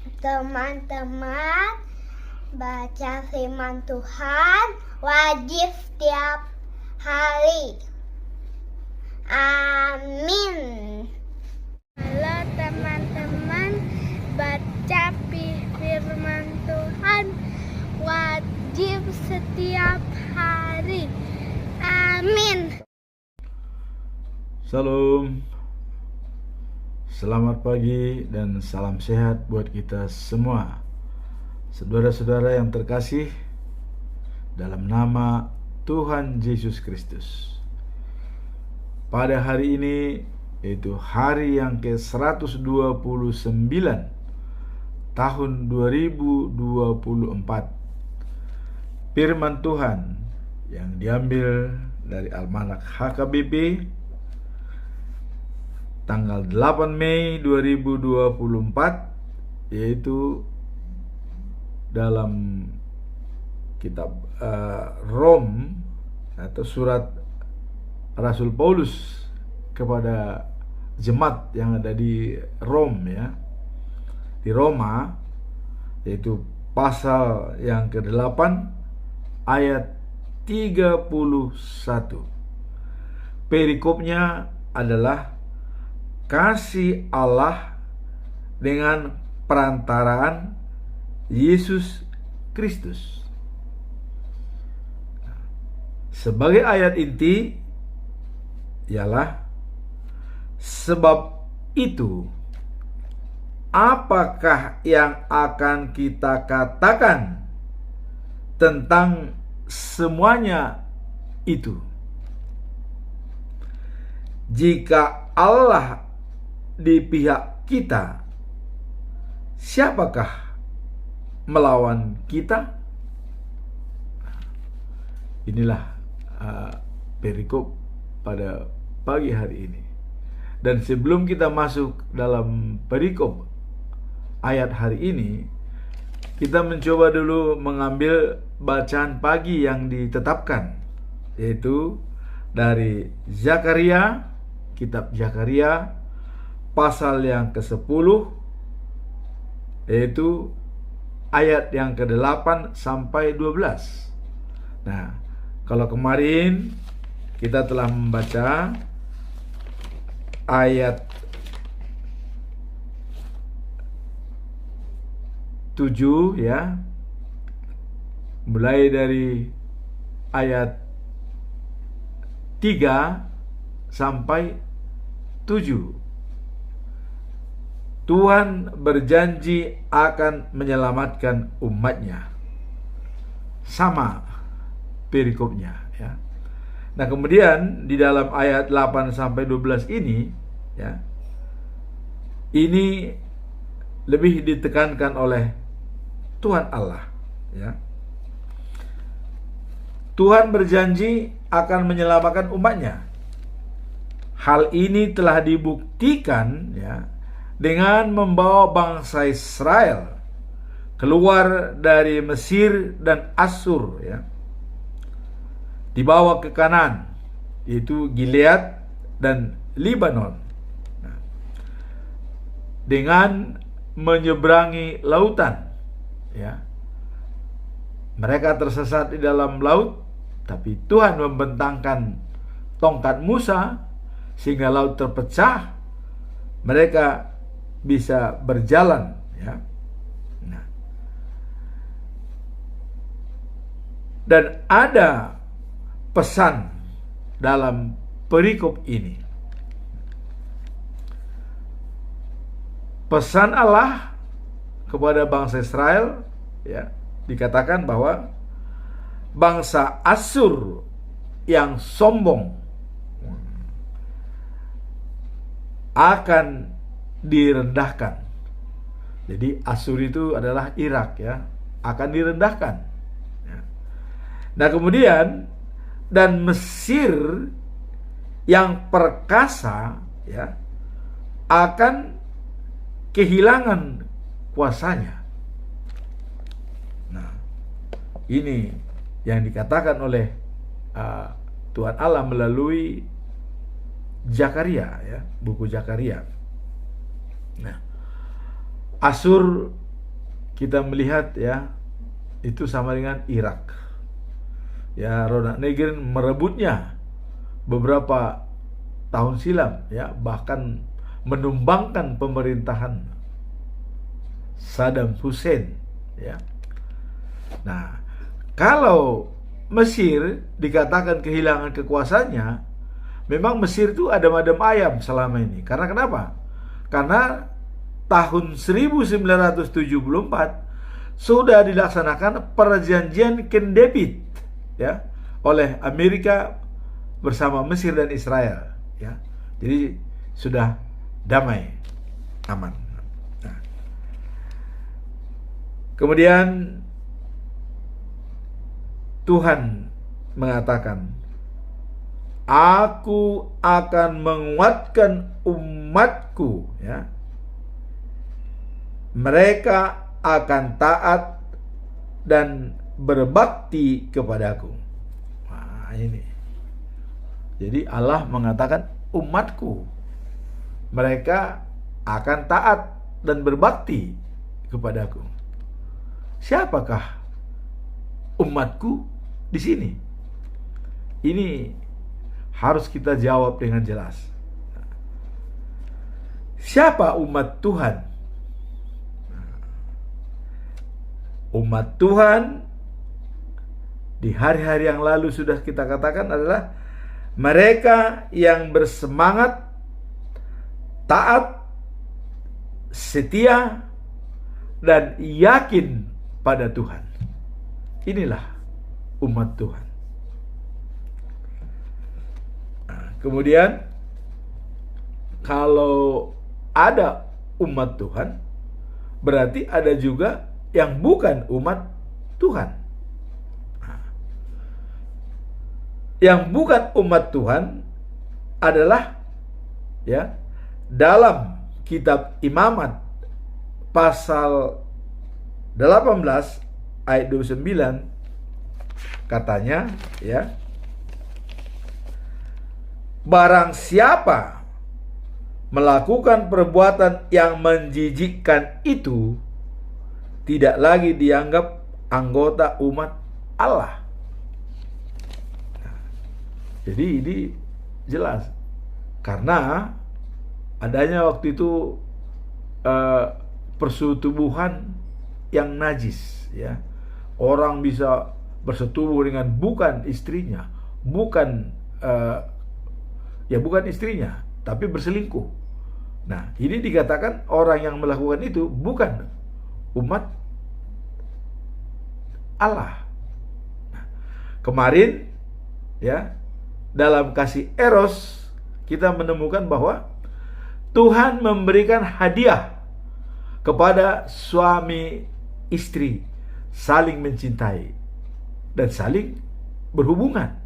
Teman-teman, baca firman Tuhan wajib setiap hari. Amin. Halo teman-teman, baca firman Tuhan wajib setiap hari. Amin. Salam. Selamat pagi dan salam sehat buat kita semua. Saudara-saudara yang terkasih, dalam nama Tuhan Yesus Kristus. Pada hari ini, yaitu hari yang ke-129 tahun 2024, firman Tuhan yang diambil dari Almanak HKBP tanggal 8 Mei 2024, yaitu dalam kitab Rom atau surat Rasul Paulus kepada jemaat yang ada di Rom, ya, di Roma, yaitu pasal yang ke-8 ayat 31. Perikopnya adalah kasih Allah dengan perantaraan Yesus Kristus. Sebagai ayat inti ialah, sebab itu apakah yang akan kita katakan tentang semuanya itu? Jika Allah di pihak kita, siapakah melawan kita? Inilah perikop pada pagi hari ini. Dan sebelum kita masuk dalam perikop ayat hari ini, kita mencoba dulu mengambil bacaan pagi yang ditetapkan, yaitu dari Zakaria, kitab Zakaria pasal yang ke-10, yaitu ayat yang ke-8 sampai 12. Nah, kalau kemarin kita telah membaca ayat 7, ya, mulai dari ayat 3 sampai 7. Tuhan berjanji akan menyelamatkan umatnya. Sama perikopnya, ya. Nah, kemudian di dalam ayat 8 sampai 12 ini, ya, ini lebih ditekankan oleh Tuhan Allah, ya. Tuhan berjanji akan menyelamatkan umatnya. Hal ini telah dibuktikan, ya, dengan membawa bangsa Israel keluar dari Mesir dan Asyur, ya, dibawa ke Kanaan, yaitu Gilead dan Libanon, nah, dengan menyeberangi lautan, ya. Mereka tersesat di dalam laut, tapi Tuhan membentangkan tongkat Musa sehingga laut terpecah, mereka bisa berjalan, ya. Nah, dan ada pesan dalam perikop ini. Pesan Allah kepada bangsa Israel, ya, dikatakan bahwa bangsa Asyur yang sombong akan direndahkan. Jadi Asyur itu adalah Irak, ya, akan direndahkan, ya. Nah, kemudian dan Mesir yang perkasa, ya, akan kehilangan kuasanya. Nah, ini yang dikatakan oleh Tuhan Allah melalui Zakaria, ya, buku Zakaria. Nah, Asyur kita melihat ya, itu sama dengan Irak. Ya, Ronald Reagan merebutnya beberapa tahun silam ya, bahkan menumbangkan pemerintahan Saddam Hussein ya. Nah, kalau Mesir dikatakan kehilangan kekuasaannya, memang Mesir itu ada madam ayam selama ini. Karena kenapa? Karena tahun 1974 sudah dilaksanakan perjanjian Camp David ya oleh Amerika bersama Mesir dan Israel ya. Jadi sudah damai, aman. Nah, kemudian Tuhan mengatakan, aku akan menguatkan umatku ya. Mereka akan taat dan berbakti kepadaku. Nah, ini. Jadi Allah mengatakan umatku, mereka akan taat dan berbakti kepadaku. Siapakah umatku di sini? Ini harus kita jawab dengan jelas. Siapa umat Tuhan? Umat Tuhan di hari-hari yang lalu sudah kita katakan adalah mereka yang bersemangat, taat, setia, dan yakin pada Tuhan. Inilah umat Tuhan. Nah, kemudian kalau ada umat Tuhan, berarti ada juga yang bukan umat Tuhan. Nah, yang bukan umat Tuhan adalah ya, dalam kitab Imamat pasal 18 ayat 29 katanya ya, barang siapa melakukan perbuatan yang menjijikkan itu tidak lagi dianggap anggota umat Allah. Nah, jadi ini jelas karena adanya waktu itu persetubuhan yang najis ya. Orang bisa bersetubuh dengan bukan istrinya, bukan bukan istrinya, tapi berselingkuh. Nah, ini dikatakan orang yang melakukan itu bukan umat Allah. Nah, kemarin ya, dalam kasih eros kita menemukan bahwa Tuhan memberikan hadiah kepada suami istri saling mencintai dan saling berhubungan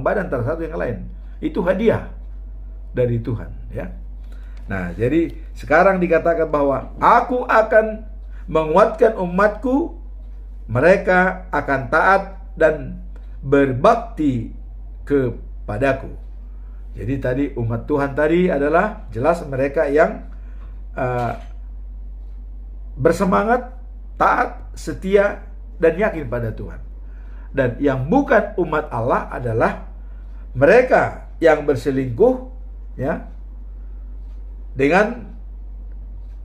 badan antara satu yang lain. Itu hadiah dari Tuhan ya. Nah, jadi sekarang dikatakan bahwa aku akan menguatkan umatku, mereka akan taat dan berbakti kepadaku. Jadi tadi umat Tuhan tadi adalah jelas mereka yang bersemangat, taat, setia, dan yakin pada Tuhan. Dan yang bukan umat Allah adalah mereka yang berselingkuh ya, dengan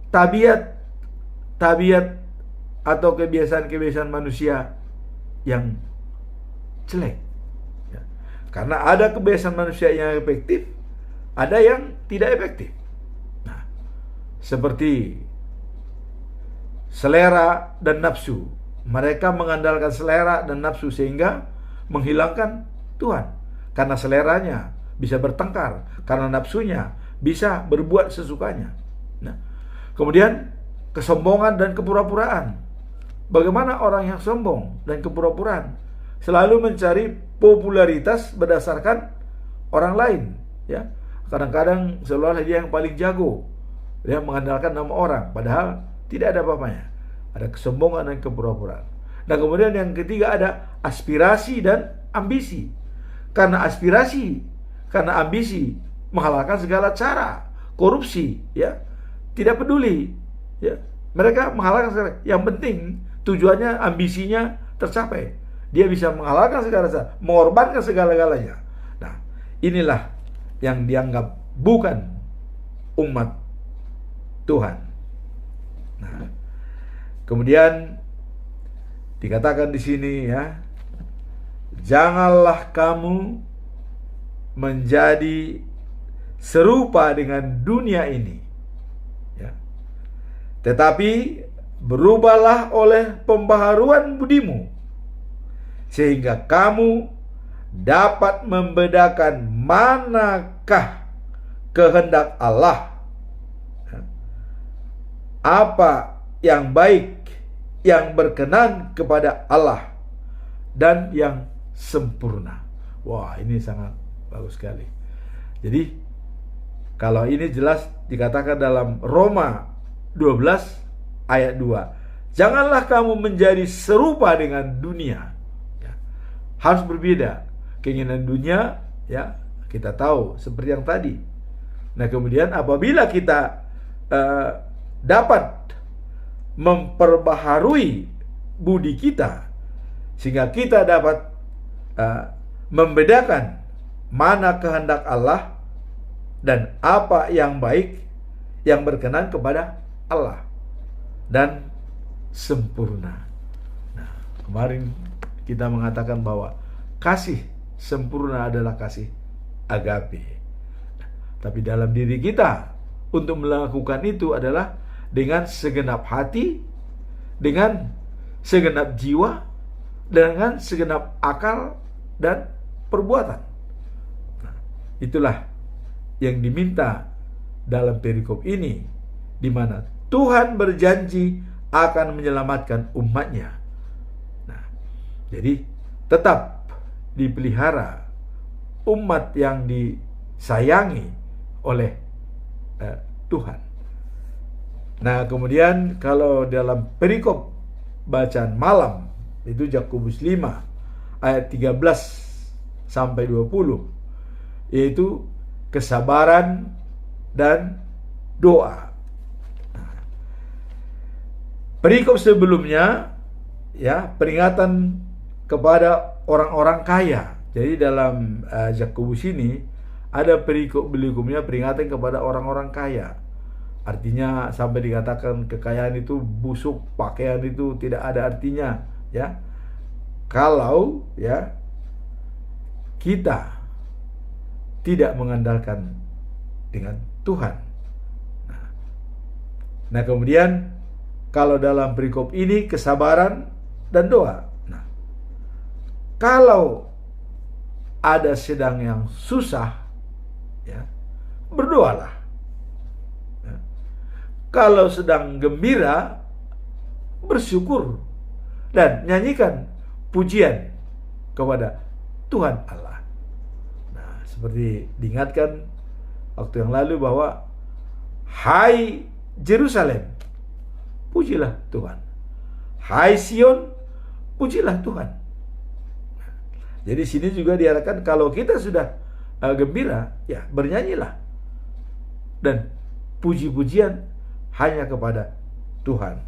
tabiat atau kebiasaan-kebiasaan manusia yang jelek ya. Karena ada kebiasaan manusia yang efektif, ada yang tidak efektif. Nah, seperti selera dan nafsu, mereka mengandalkan selera dan nafsu sehingga menghilangkan Tuhan. Karena seleranya bisa bertengkar, karena nafsunya bisa berbuat sesukanya. Nah, kemudian kesombongan dan kepura-puraan. Bagaimana orang yang sombong dan kepura-puraan selalu mencari popularitas berdasarkan orang lain, ya. Kadang-kadang seolah-olah dia yang paling jago, dia mengandalkan nama orang, padahal tidak ada apa-apanya. Ada kesombongan dan kepura-puraan. Nah, kemudian yang ketiga ada aspirasi dan ambisi. Karena aspirasi, karena ambisi menghalalkan segala cara, korupsi, ya, tidak peduli, ya, Mereka menghalalkan segala. Yang penting tujuannya, ambisinya tercapai. Dia bisa menghalalkan segala, mengorbankan segala-galanya. Nah, inilah yang dianggap bukan umat Tuhan. Nah, kemudian dikatakan di sini ya, janganlah kamu menjadi serupa dengan dunia ini, ya. Tetapi berubahlah oleh pembaharuan budimu, sehingga kamu dapat membedakan manakah kehendak Allah, apa yang baik, yang berkenan kepada Allah, dan yang sempurna. Wah, ini sangat bagus sekali. Jadi kalau ini jelas dikatakan dalam Roma 12 ayat 2. Janganlah kamu menjadi serupa dengan dunia. Ya. Harus berbeda. Keinginan dunia, ya, kita tahu seperti yang tadi. Nah, kemudian apabila kita dapat memperbaharui budi kita, sehingga kita dapat membedakan mana kehendak Allah dan apa yang baik, yang berkenan kepada Allah, dan sempurna. Nah, kemarin kita mengatakan bahwa kasih sempurna adalah kasih agape. Tapi dalam diri kita untuk melakukan itu adalah dengan segenap hati, dengan segenap jiwa, dengan segenap akal dan perbuatan. Nah, itulah yang diminta dalam perikop ini, di mana Tuhan berjanji akan menyelamatkan umatnya. Nah, jadi tetap dipelihara umat yang disayangi oleh Tuhan. Nah, kemudian kalau dalam perikop bacaan malam itu Yakobus 5 ayat 13 sampai 20, yaitu kesabaran dan doa. Nah, perikop sebelumnya ya, peringatan kepada orang-orang kaya. Jadi dalam Yakobus ini ada perikop berikutnya peringatan kepada orang-orang kaya. Artinya sampai dikatakan kekayaan itu busuk, pakaian itu tidak ada artinya, ya. Kalau ya kita tidak mengandalkan dengan Tuhan. Nah, kemudian kalau dalam perikop ini kesabaran dan doa. Nah, kalau ada sedang yang susah, ya, berdoalah. Ya. Kalau sedang gembira, bersyukur dan nyanyikan pujian kepada Tuhan Allah. Nah, seperti diingatkan waktu yang lalu bahwa hai Yerusalem, pujilah Tuhan. Hai Sion, pujilah Tuhan. Jadi sini juga diarahkan kalau kita sudah gembira, ya bernyanyilah dan puji-pujian hanya kepada Tuhan.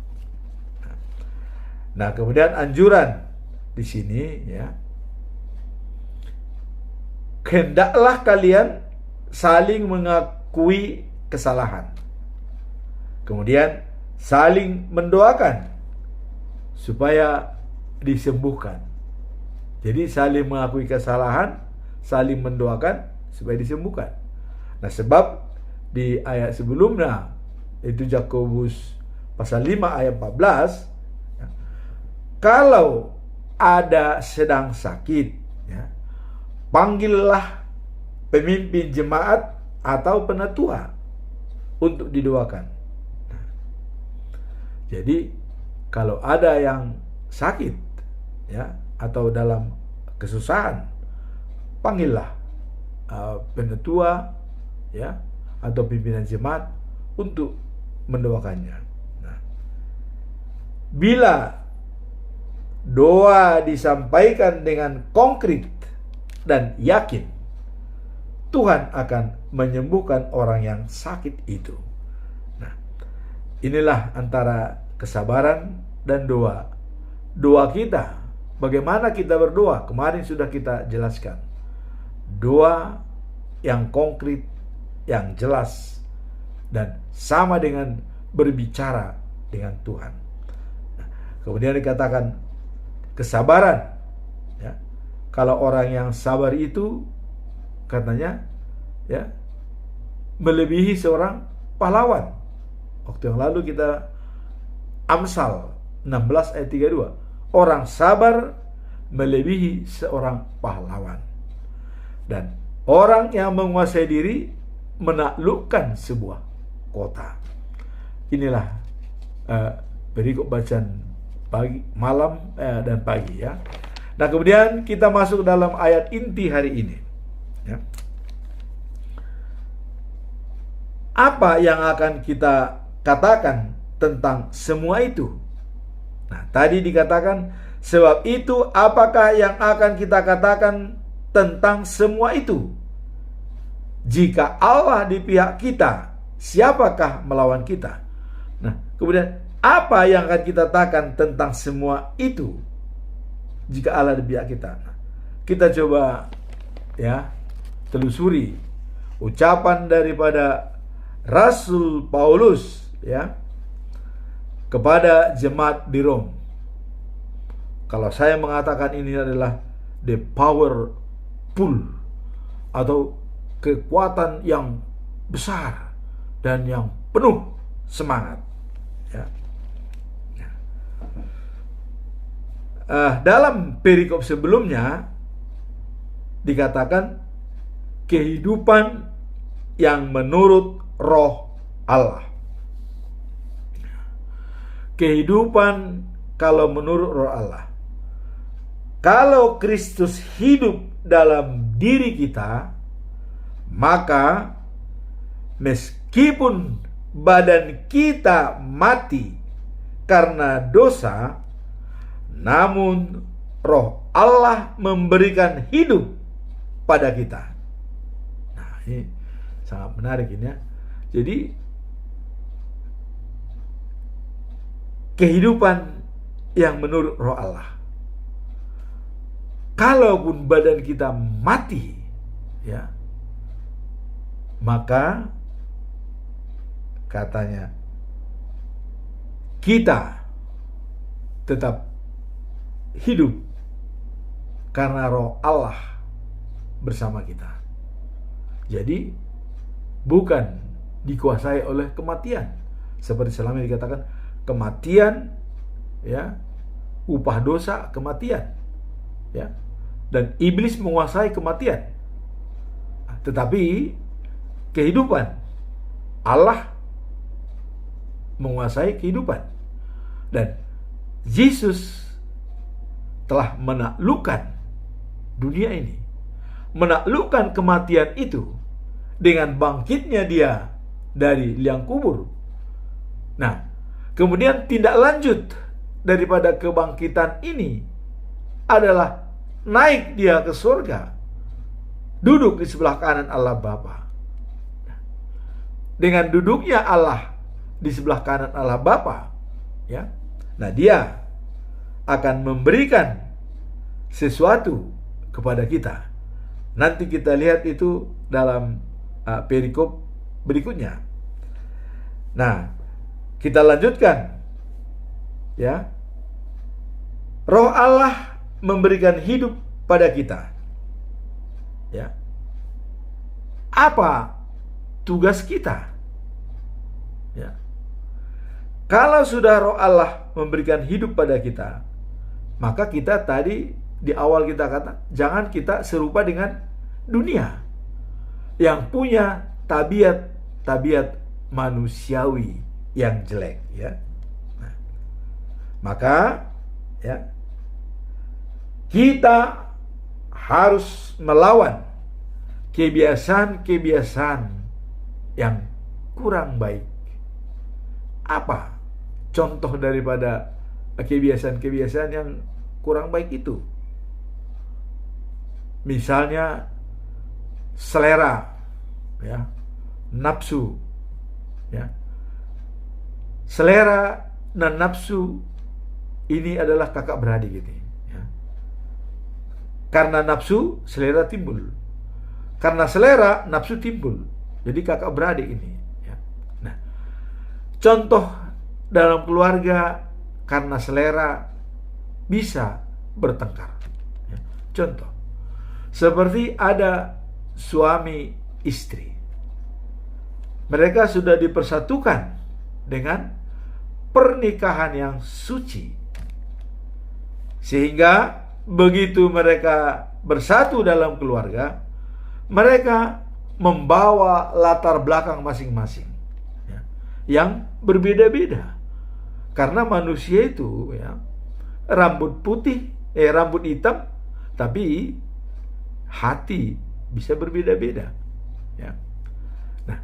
Nah, kemudian anjuran di sini, ya, hendaklah kalian saling mengakui kesalahan, kemudian saling mendoakan supaya disembuhkan. Jadi saling mengakui kesalahan, saling mendoakan supaya disembuhkan. Nah, sebab di ayat sebelumnya itu Yakobus pasal 5 ayat 14, ya, kalau ada sedang sakit, ya, panggillah pemimpin jemaat atau penatua untuk didoakan. Nah, jadi kalau ada yang sakit, ya, atau dalam kesusahan, panggillah penatua, ya, atau pimpinan jemaat untuk mendoakannya. Nah, bila doa disampaikan dengan konkret dan yakin, Tuhan akan menyembuhkan orang yang sakit itu. Nah, inilah antara kesabaran dan doa. Doa kita, bagaimana kita berdoa, kemarin sudah kita jelaskan. Doa yang konkret, yang jelas, dan sama dengan berbicara dengan Tuhan. Kemudian dikatakan kesabaran, ya. Kalau orang yang sabar itu katanya, ya, melebihi seorang pahlawan. Waktu yang lalu kita Amsal 16 ayat 32. Orang sabar melebihi seorang pahlawan. Dan orang yang menguasai diri menaklukkan sebuah kota. Inilah perikop bacaan pagi, malam dan pagi, ya. Nah, kemudian kita masuk dalam ayat inti hari ini, ya. Apa yang akan kita katakan tentang semua itu? Nah, tadi dikatakan, sebab itu apakah yang akan kita katakan tentang semua itu? Jika Allah di pihak kita, siapakah melawan kita? Nah, kemudian apa yang akan kita katakan tentang semua itu? Jika Allah di pihak kita. Nah, kita coba, ya, telusuri ucapan daripada Rasul Paulus, ya, kepada jemaat di Rom. Kalau saya mengatakan ini adalah the powerful, atau kekuatan yang besar dan yang penuh semangat, ya. Dalam perikop sebelumnya dikatakan kehidupan yang menurut Roh Allah. Kehidupan kalau menurut Roh Allah. Kalau Kristus hidup dalam diri kita, maka meskipun badan kita mati karena dosa, namun Roh Allah memberikan hidup pada kita. Nah, ini sangat menarik ini, ya. Jadi kehidupan yang menurut Roh Allah. Kalaupun badan kita mati, ya, maka katanya kita tetap hidup karena Roh Allah bersama kita. Jadi bukan dikuasai oleh kematian, seperti selama ini dikatakan kematian, ya, upah dosa kematian, ya, dan iblis menguasai kematian. Tetapi kehidupan, Allah menguasai kehidupan, dan Yesus telah menaklukkan dunia ini, menaklukkan kematian itu dengan bangkitnya dia dari liang kubur. Nah, kemudian tindak lanjut daripada kebangkitan ini adalah naik dia ke surga, duduk di sebelah kanan Allah Bapa. Dengan duduknya Allah di sebelah kanan Allah Bapa, ya, nah dia akan memberikan sesuatu kepada kita. Nanti kita lihat itu dalam perikop berikutnya. Nah, kita lanjutkan, ya. Roh Allah memberikan hidup pada kita, ya. Apa tugas kita? Ya. Kalau sudah Roh Allah memberikan hidup pada kita, maka kita tadi di awal kita kata, jangan kita serupa dengan dunia yang punya tabiat manusiawi yang jelek, ya. Nah, maka, ya, kita harus melawan kebiasaan-kebiasaan yang kurang baik. Apa contoh daripada kebiasaan-kebiasaan yang kurang baik itu? Misalnya selera, ya, nafsu, ya, selera dan nafsu ini adalah kakak beradik gitu ya. Karena nafsu, selera timbul. Karena selera, nafsu timbul. Jadi kakak beradik ini ya. Nah, contoh dalam keluarga karena selera bisa bertengkar ya. Contoh seperti ada suami istri, mereka sudah dipersatukan dengan pernikahan yang suci, sehingga begitu mereka bersatu dalam keluarga, mereka membawa latar belakang masing-masing ya, yang berbeda-beda. Karena manusia itu ya, rambut hitam, tapi hati bisa berbeda-beda ya. Nah,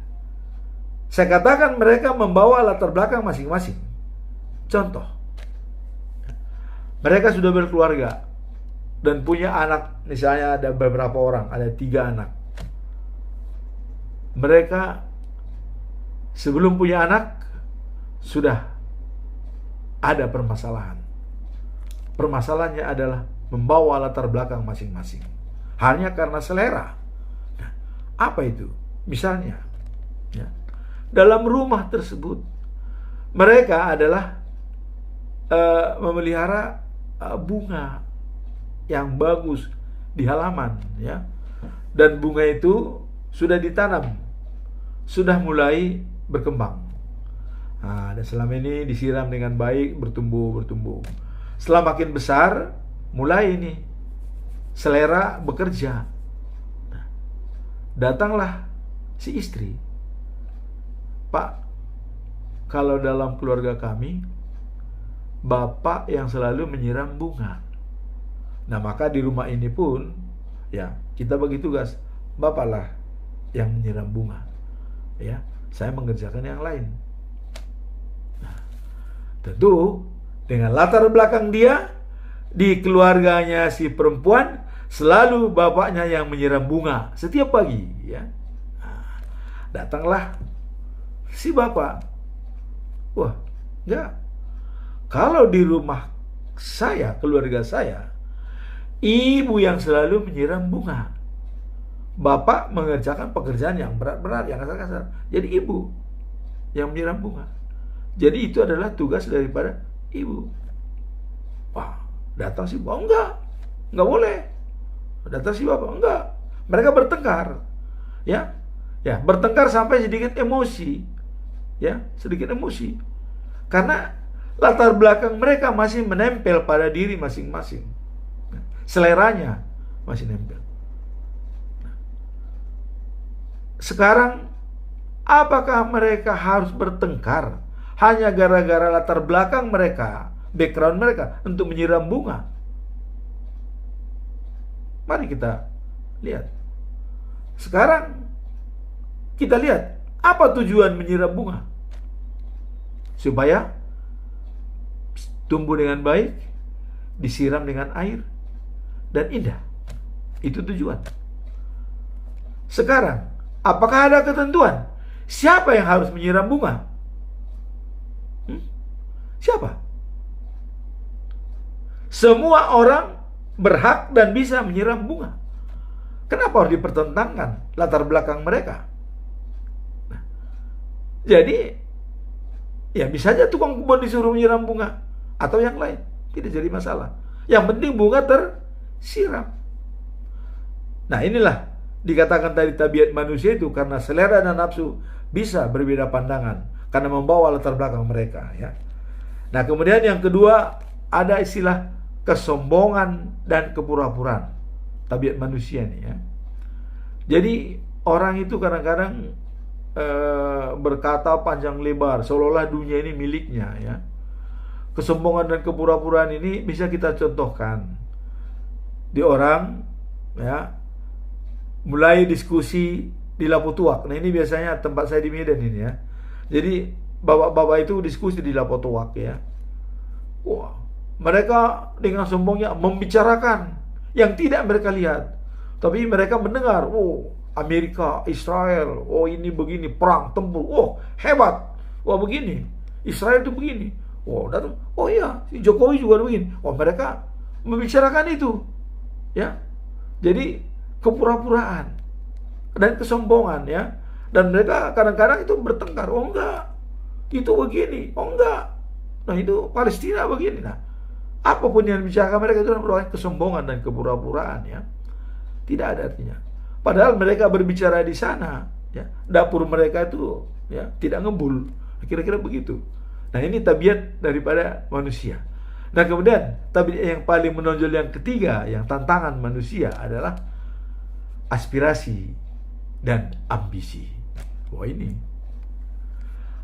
saya katakan mereka membawa latar belakang masing-masing. Contoh, mereka sudah berkeluarga dan punya anak, misalnya ada beberapa orang, ada 3 anak. Mereka sebelum punya anak sudah ada permasalahan. Permasalahannya adalah membawa latar belakang masing-masing, hanya karena selera. Nah, apa itu? Misalnya ya, dalam rumah tersebut mereka adalah memelihara bunga yang bagus di halaman ya, dan bunga itu sudah ditanam, sudah mulai berkembang. Nah, dan selama ini disiram dengan baik, bertumbuh. Setelah makin besar, mulai ini selera bekerja. Nah, datanglah si istri, Pak, kalau dalam keluarga kami, bapak yang selalu menyiram bunga. Nah, maka di rumah ini pun ya kita bagi tugas, bapaklah yang menyiram bunga ya, saya mengerjakan yang lain. Nah, tentu dengan latar belakang dia di keluarganya si perempuan, selalu bapaknya yang menyiram bunga setiap pagi ya. Nah, datanglah si bapak, wah enggak, kalau di rumah saya, keluarga saya, ibu yang selalu menyiram bunga, bapak mengerjakan pekerjaan yang berat-berat, yang kasar-kasar, jadi ibu yang menyiram bunga. Jadi itu adalah tugas daripada ibu. Wah, datang si bapak, enggak boleh. Datang si bapak, enggak. Mereka bertengkar, ya, bertengkar sampai sedikit emosi, ya, sedikit emosi, karena latar belakang mereka masih menempel pada diri masing-masing, seleranya masih nempel. Sekarang, apakah mereka harus bertengkar hanya gara-gara latar belakang mereka, background mereka untuk menyiram bunga? Mari kita lihat. Sekarang kita lihat apa tujuan menyiram bunga? Supaya tumbuh dengan baik, disiram dengan air, dan indah. Itu tujuan. Sekarang, apakah ada ketentuan siapa yang harus menyiram bunga? Siapa? Semua orang berhak dan bisa menyiram bunga. Kenapa harus dipertentangkan latar belakang mereka? Nah, jadi ya bisa aja tukang kebun disuruh menyiram bunga atau yang lain, tidak jadi masalah. Yang penting bunga tersiram. Nah, inilah dikatakan tadi tabiat manusia itu karena selera dan nafsu bisa berbeda pandangan karena membawa latar belakang mereka ya. Nah, kemudian yang kedua ada istilah kesombongan dan kepura-puraan. Tabiat manusia nih ya. Jadi orang itu kadang-kadang berkata panjang lebar seolah-olah dunia ini miliknya ya. Kesombongan dan kepura-puraan ini bisa kita contohkan di orang ya, mulai diskusi di Lapotuak. Nah, ini biasanya tempat saya di Medan ini ya. Jadi bapak-bapak itu diskusi di Lapotuak ya. Wah, mereka dengan sombongnya membicarakan yang tidak mereka lihat, tapi mereka mendengar, oh Amerika, Israel, oh ini begini, perang tempur, oh hebat, wah begini. Israel itu begini. Oh, datang. Oh iya, si Jokowi juga begini. Oh, mereka membicarakan itu. Ya. Jadi kepura-puraan dan kesombongan, ya. Dan mereka kadang-kadang itu bertengkar. Oh enggak, itu begini. Oh enggak, nah itu Palestina begini. Nah, apapun yang dibicarakan mereka itu merupakan kesombongan dan kepura-puraan, ya. Tidak ada artinya. Padahal mereka berbicara di sana, ya, dapur mereka itu, ya, tidak ngebul. Kira-kira begitu. Nah, ini tabiat daripada manusia. Nah, kemudian tabiat yang paling menonjol yang ketiga, yang tantangan manusia adalah aspirasi dan ambisi. Wah, ini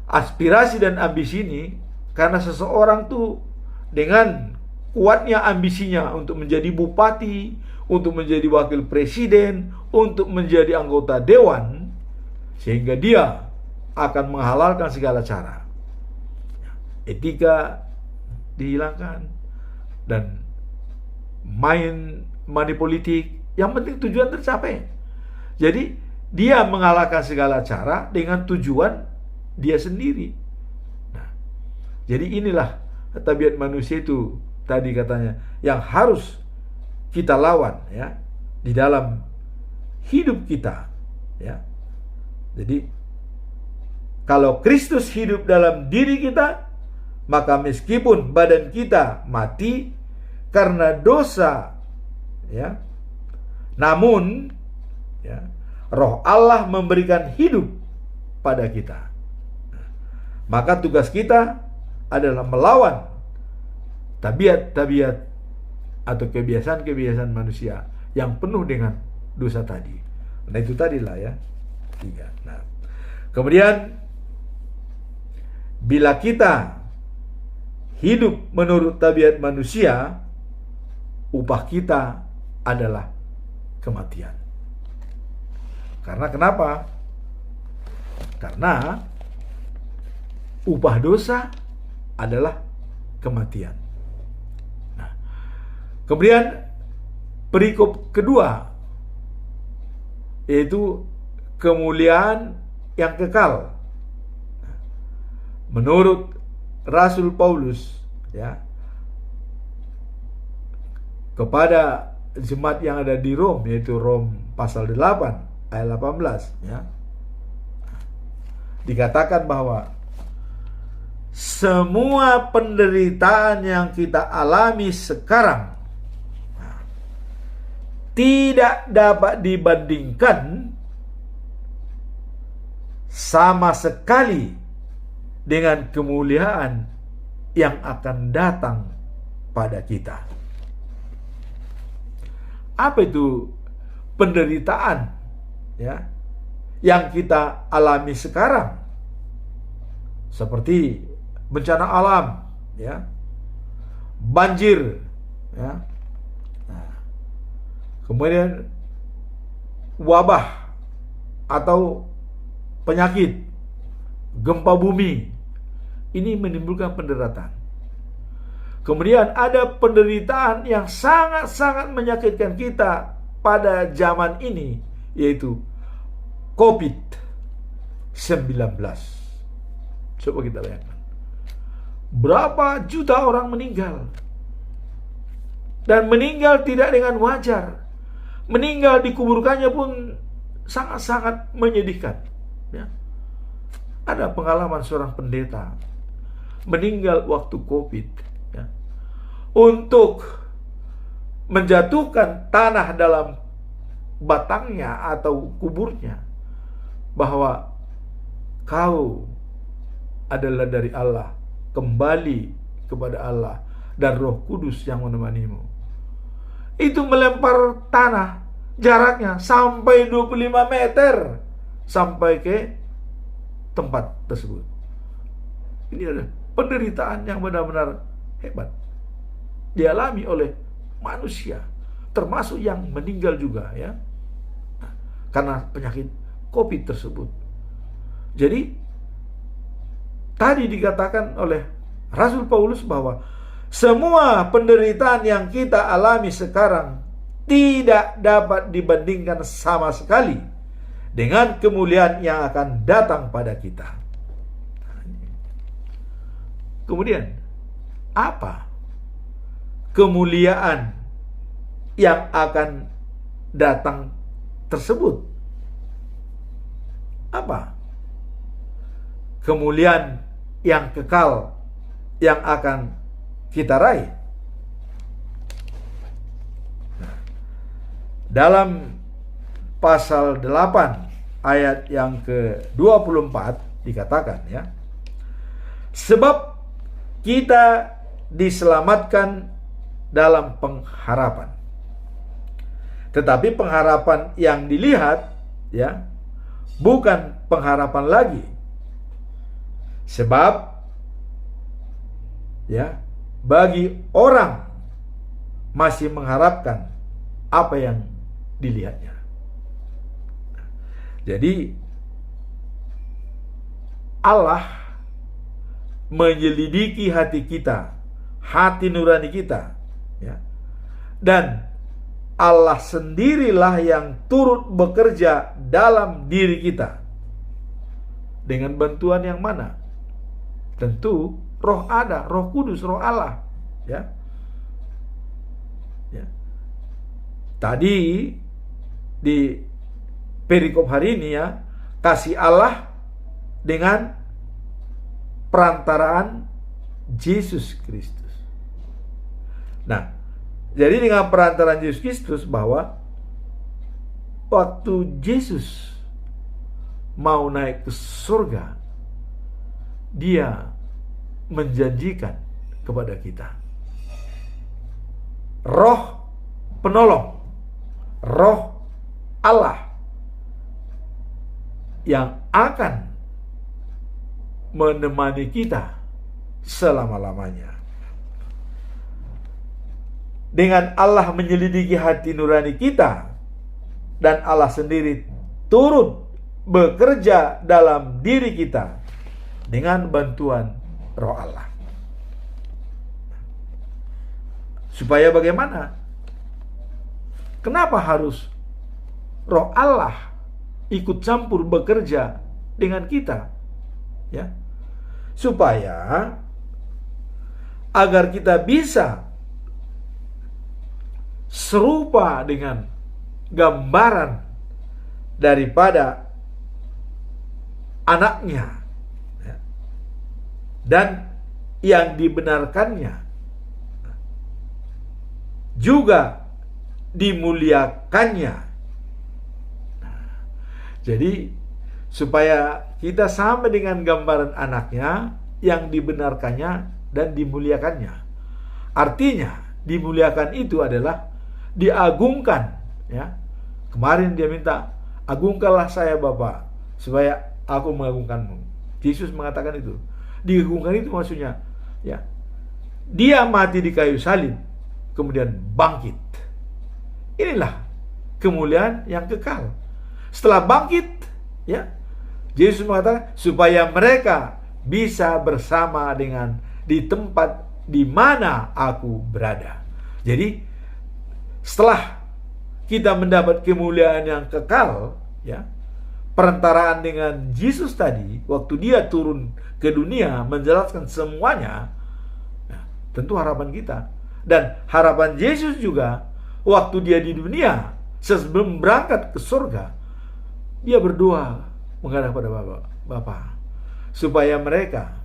aspirasi dan ambisi ini karena seseorang tuh dengan kuatnya ambisinya untuk menjadi bupati, untuk menjadi wakil presiden, untuk menjadi anggota dewan, sehingga dia akan menghalalkan segala cara. Etika dihilangkan dan main money politik, yang penting tujuan tercapai. Jadi dia mengalahkan segala cara dengan tujuan dia sendiri. Nah, jadi inilah tabiat manusia itu tadi katanya yang harus kita lawan, ya, di dalam hidup kita, ya. Jadi kalau Kristus hidup dalam diri kita, maka meskipun badan kita mati karena dosa, ya, namun, ya, Roh Allah memberikan hidup pada kita. Maka tugas kita adalah melawan tabiat-tabiat atau kebiasaan-kebiasaan manusia yang penuh dengan dosa tadi. Nah, itu tadilah, ya, 3. Nah, kemudian bila kita hidup menurut tabiat manusia, upah kita adalah kematian. Karena kenapa? Karena upah dosa adalah kematian. Nah, kemudian perikop kedua, yaitu kemuliaan yang kekal. Menurut Rasul Paulus, ya, kepada jemaat yang ada di Rom, yaitu Rom pasal 8 ayat 18, ya, dikatakan bahwa semua penderitaan yang kita alami sekarang tidak dapat dibandingkan sama sekali dengan kemuliaan yang akan datang pada kita. Apa itu penderitaan, ya, yang kita alami sekarang? Seperti bencana alam, ya, banjir, ya, nah, kemudian wabah atau penyakit, gempa bumi, ini menimbulkan penderitaan. Kemudian ada penderitaan yang sangat-sangat menyakitkan kita pada zaman ini, yaitu COVID-19. Coba kita bayangkan, berapa juta orang meninggal, dan meninggal tidak dengan wajar. Meninggal dikuburkannya pun sangat-sangat menyedihkan, ya. Ada pengalaman seorang pendeta meninggal waktu COVID, ya, untuk menjatuhkan tanah dalam batangnya atau kuburnya, bahwa kau adalah dari Allah, kembali kepada Allah dan Roh Kudus yang menemanimu. Itu melempar tanah, jaraknya sampai 25 meter sampai ke tempat tersebut. Ini adalah penderitaan yang benar-benar hebat dialami oleh manusia, termasuk yang meninggal juga, ya, karena penyakit COVID tersebut. Jadi tadi dikatakan oleh Rasul Paulus bahwa semua penderitaan yang kita alami sekarang tidak dapat dibandingkan sama sekali dengan kemuliaan yang akan datang pada kita. Kemudian, apa kemuliaan yang akan datang tersebut? Apa kemuliaan yang kekal yang akan kita raih? Nah, dalam pasal 8 ayat yang ke-24 dikatakan, ya, sebab kita diselamatkan dalam pengharapan. Tetapi pengharapan yang dilihat, ya, bukan pengharapan lagi. Sebab, ya, bagi orang masih mengharapkan apa yang dilihatnya. Jadi Allah menyelidiki hati kita, hati nurani kita, ya. Dan Allah sendirilah yang turut bekerja dalam diri kita. Dengan bantuan yang mana? Tentu Roh ada, Roh Kudus, Roh Allah, ya. Ya. Tadi di perikop hari ini, ya, kasih Allah dengan perantaraan Yesus Kristus. Nah, jadi dengan perantaraan Yesus Kristus, bahwa waktu Yesus mau naik ke surga, Dia menjanjikan kepada kita Roh penolong, Roh Allah yang akan menemani kita selama-lamanya. Dengan Allah menyelidiki hati nurani kita, dan Allah sendiri turut bekerja dalam diri kita dengan bantuan Roh Allah. Supaya bagaimana? Kenapa harus Roh Allah ikut campur bekerja dengan kita? Ya, supaya agar kita bisa serupa dengan gambaran daripada anaknya, ya, dan yang dibenarkannya juga dimuliakannya. Jadi supaya kita sama dengan gambaran anaknya yang dibenarkannya dan dimuliakannya. Artinya dimuliakan itu adalah diagungkan, ya. Kemarin dia minta, agungkanlah saya Bapa, supaya aku mengagungkanmu. Yesus mengatakan itu. Diagungkan itu maksudnya, ya, Dia mati di kayu salib, kemudian bangkit. Inilah kemuliaan yang kekal. Setelah bangkit, ya, Yesus mengatakan supaya mereka bisa bersama dengan di tempat di mana aku berada. Jadi setelah kita mendapat kemuliaan yang kekal, ya, perantaraan dengan Yesus tadi, waktu Dia turun ke dunia menjelaskan semuanya, ya, tentu harapan kita. Dan harapan Yesus juga waktu Dia di dunia, sebelum berangkat ke surga, Dia berdoa menghadap pada Bapa supaya mereka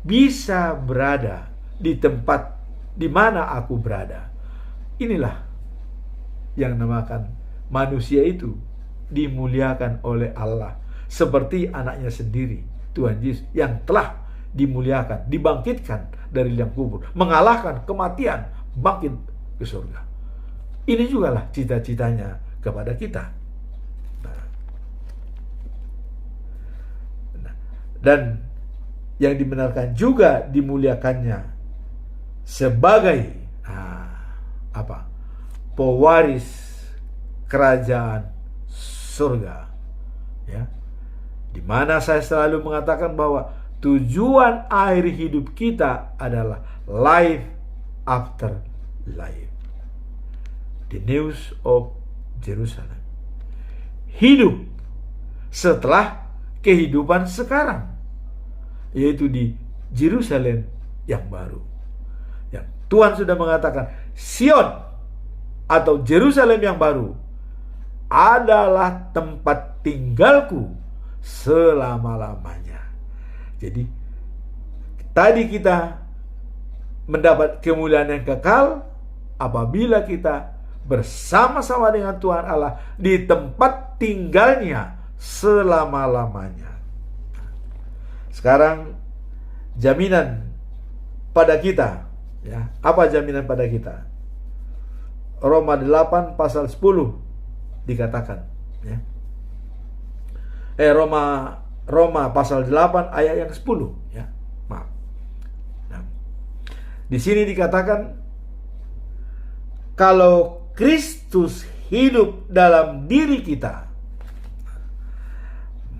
bisa berada di tempat di mana aku berada. Inilah yang namakan manusia itu dimuliakan oleh Allah seperti anaknya sendiri, Tuhan Yesus, yang telah dimuliakan, dibangkitkan dari liang kubur, mengalahkan kematian, bangkit ke surga. Ini jugalah cita-citanya kepada kita. Dan yang dibenarkan juga dimuliakannya sebagai pewaris kerajaan surga, ya, di mana saya selalu mengatakan bahwa tujuan akhir hidup kita adalah life after life, the news of Jerusalem, hidup setelah kehidupan sekarang, yaitu di Yerusalem yang baru. Ya, Tuhan sudah mengatakan Sion atau Yerusalem yang baru adalah tempat tinggalku selama-lamanya. Jadi tadi kita mendapat kemuliaan yang kekal apabila kita bersama-sama dengan Tuhan Allah di tempat tinggalnya selama-lamanya. Sekarang jaminan pada kita, ya. Apa jaminan pada kita? Roma 8 pasal 10 dikatakan, ya. Roma pasal 8 ayat yang 10, ya. Maaf. Nah, di sini dikatakan kalau Kristus hidup dalam diri kita,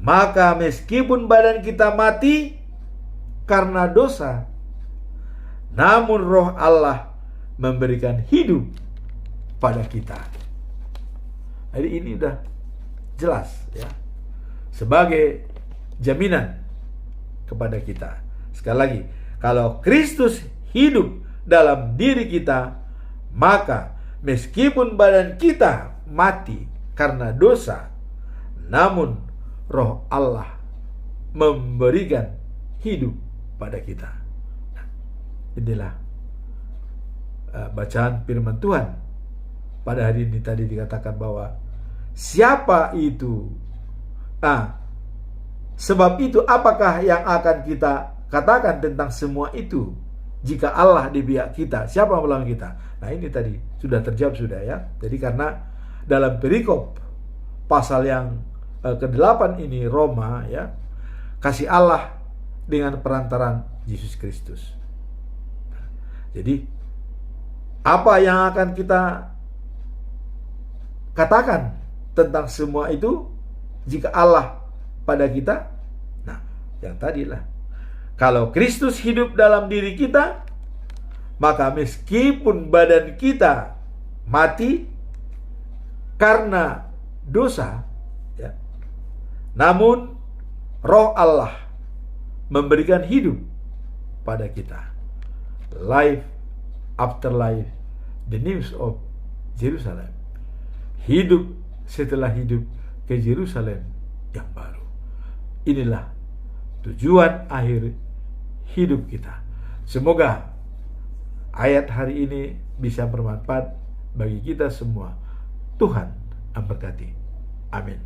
maka meskipun badan kita mati karena dosa, namun Roh Allah memberikan hidup pada kita. Jadi ini udah jelas, ya, sebagai jaminan kepada kita. Sekali lagi, kalau Kristus hidup dalam diri kita, maka meskipun badan kita mati karena dosa, namun Roh Allah memberikan hidup pada kita. Nah, inilah bacaan firman Tuhan pada hari ini. Tadi dikatakan bahwa siapa itu? Sebab itu apakah yang akan kita katakan tentang semua itu? Jika Allah di pihak kita, siapa yang melawan kita? Nah, ini tadi sudah terjawab sudah, ya. Jadi karena dalam perikop pasal yang ke-8 ini Roma, ya, kasih Allah dengan perantaran Yesus Kristus. Jadi apa yang akan kita katakan tentang semua itu jika Allah pada kita? Nah, yang tadilah, kalau Kristus hidup dalam diri kita, maka meskipun badan kita mati karena dosa, ya, namun Roh Allah memberikan hidup pada kita. Life after life, the news of Jerusalem. Hidup setelah hidup ke Yerusalem yang baru. Inilah tujuan akhir hidup kita. Semoga ayat hari ini bisa bermanfaat bagi kita semua. Tuhan memberkati. Amin.